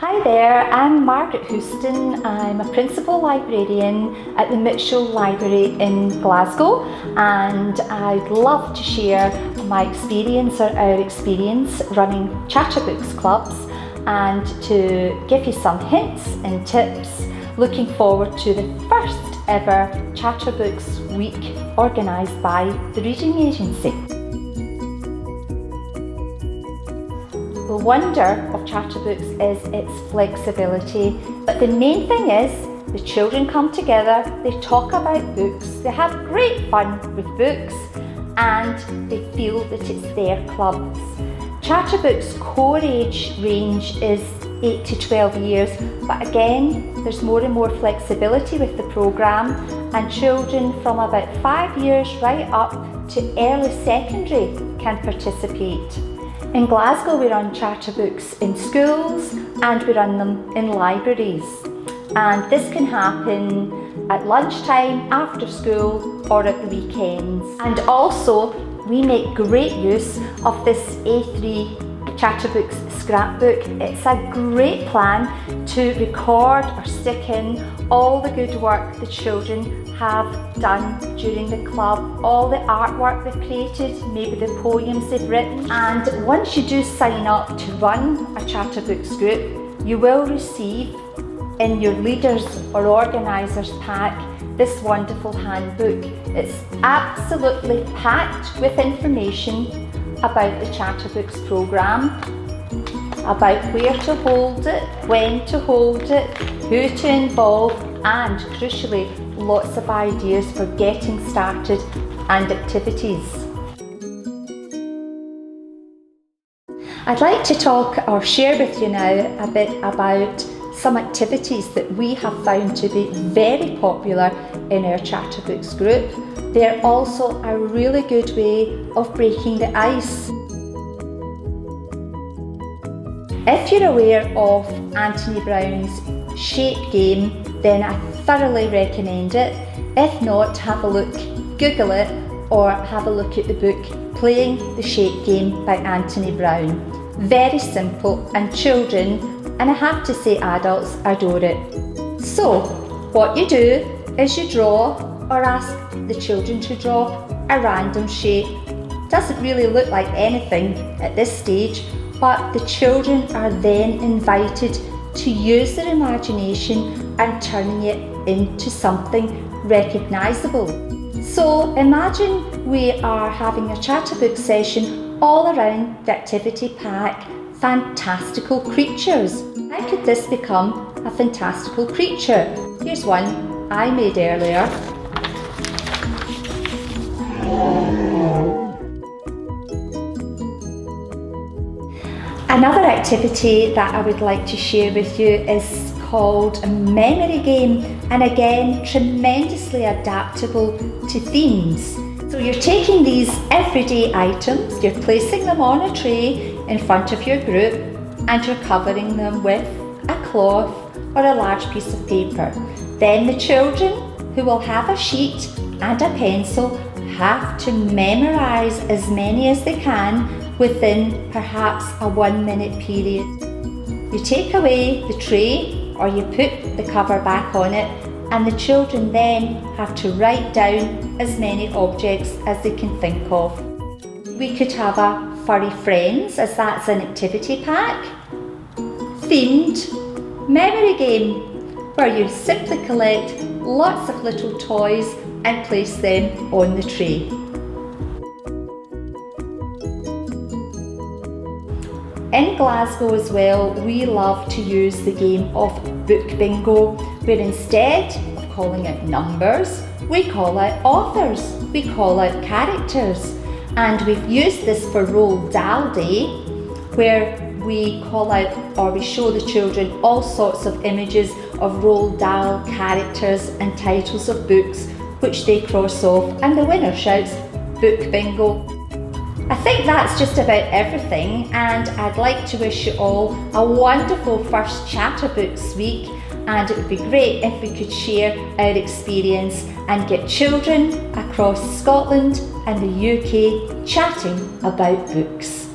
Hi there, I'm Margaret Houston. I'm a principal librarian at the Mitchell Library in Glasgow, and I'd love to share my experience or our experience running Chatterbooks clubs and to give you some hints and tips looking forward to the first ever Chatterbooks week organised by the Reading Agency. The wonder of Chatterbooks is its flexibility, but the main thing is the children come together, they talk about books, they have great fun with books, and they feel that it's their clubs. Chatterbooks' core age range is 8 to 12 years, but again, there's more and more flexibility with the programme, and children from about 5 years right up to early secondary can participate. In Glasgow, we run Chatterbooks in schools and we run them in libraries. And this can happen at lunchtime, after school, or at the weekends. And also, we make great use of this A3 Chatterbooks scrapbook. It's a great plan to record or stick in all the good work the children have done during the club, all the artwork they've created, maybe the poems they've written. And once you do sign up to run a Chatterbooks group, you will receive in your leaders or organisers pack this wonderful handbook. It's absolutely packed with information about the Chatterbooks programme, about where to hold it, when to hold it, who to involve, and crucially, lots of ideas for getting started and activities. I'd like to talk or share with you now a bit about some activities that we have found to be very popular in our Chatterbooks group. They're also a really good way of breaking the ice. If you're aware of Anthony Brown's shape game, then I thoroughly recommend it. If not, have a look, Google it, or have a look at the book Playing the Shape Game by Anthony Brown. Very simple, and children, and I have to say adults, adore it. So, what you do is you draw or ask the children to draw a random shape. Doesn't really look like anything at this stage, but the children are then invited to use their imagination and turning it into something recognisable. So imagine we are having a Chatterbooks session all around the activity pack, fantastical creatures. How could this become a fantastical creature? Here's one I made earlier. Another activity that I would like to share with you is called a memory game, and again tremendously adaptable to themes. So you're taking these everyday items, you're placing them on a tray in front of your group, and you're covering them with a cloth or a large piece of paper. Then the children, who will have a sheet and a pencil, have to memorise as many as they can within perhaps a 1 minute period. You take away the tray or you put the cover back on it, and the children then have to write down as many objects as they can think of. We could have a furry friends, as that's an activity pack. Themed memory game, where you simply collect lots of little toys and place them on the tray. In Glasgow as well, we love to use the game of book bingo, where instead of calling out numbers, we call out authors, we call out characters. And we've used this for Roald Dahl Day, where we call out or we show the children all sorts of images of Roald Dahl characters and titles of books, which they cross off, and the winner shouts book bingo. I think that's just about everything, and I'd like to wish you all a wonderful first Chatterbooks week, and it would be great if we could share our experience and get children across Scotland and the UK chatting about books.